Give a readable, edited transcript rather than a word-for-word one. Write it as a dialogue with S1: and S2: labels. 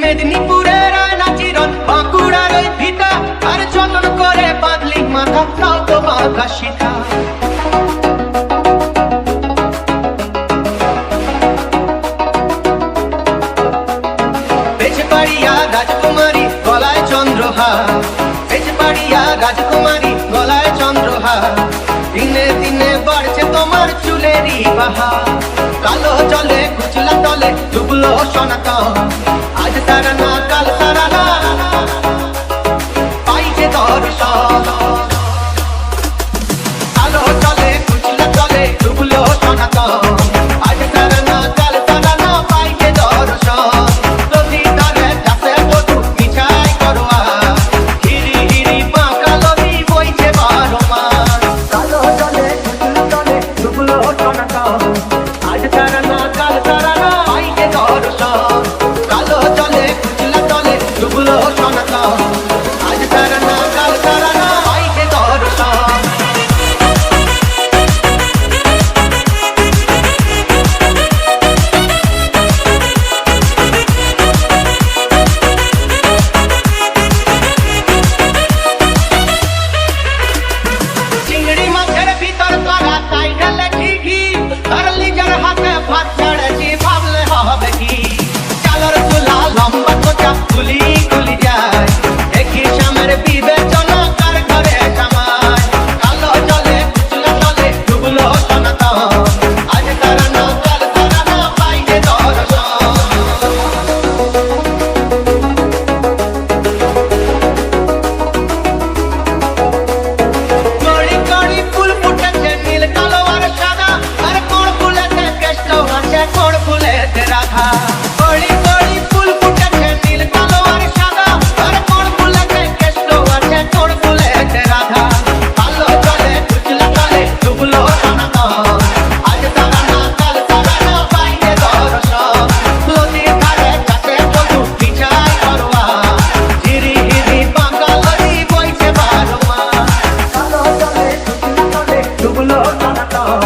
S1: মেদিনীপুরের আয়নাচিরন বাঁকুড়ার ওই ভিটা আর যতন করে বাঁধলি মাথা তাও তো বাঁধা সীতা। বেজবাড়িয়া রাজকুমারী গলায় চন্দ্রহার, বেজবাড়িয়া রাজকুমারী গলায় চন্দ্রহার, দিনে দিনে বাড়ছে তোমার চুলেরই বাহার। কালো জলে কুচলা তলে ডুবলো সনাতন, আজ তারা না কাল তারা না পাইছে দর্শন। কালো জলে কুচলা তলে ডুবলো সনাতন, আজ তারা না কাল তারা না পাইছে দর্শন। নদী ধারে চাষে বধু মিছাই করোয়া, হিরি হিরি বাঁকা নদী বইছে 12 মাস। কালো জলে কুচলা তলে ডুবলো সনাতন, আজ তারা না কাল তারা না পাইছে দর্শন। কালো জলে কুচলা তলে ডুবলো সনাতন, আজ তারা না কাল তারা না পাইছে দর্শন। চিংড়ি মাছের ভিতর করা তাই ঢালে ঠিকই, ধরলি যার হাতে ভাত চড়েছি ভাবলে হবে কি। চালর চুলা লম্বা কোচা খুলি খুলি যায়, দেখি সামের বিবেচনা কার ঘরে জামায়। কালো জলে কুচলা তলে ডুবলো সনাতন, আজ তারা না কাল তারা না পাইছে দর্শন। কড়ি কড়ি ফুল ফুটেছে নীল কালো আর সাদা, আর কোন ফুলেতে কেষ্ট আছে কোন ফুলেতে রাধা। কড়ি কড়ি ফুল ফুটেছে নীল কালো আর সাদা, আর কোন ফুলেতে কেষ্ট আছে কোন ফুলেতে রাধা। কালো জলে কুচলা তলে ডুবলো সনাতন, আজ তারা না কাল তারা না পাইছে দর্শন। নদীর ধারে চাষে বধু মিছাই করোয়া, হিরি হিরি বাঁকা নদী বইছে 12 মাস। কালো জলে কুচলা তলে ডুবলো সনাতন,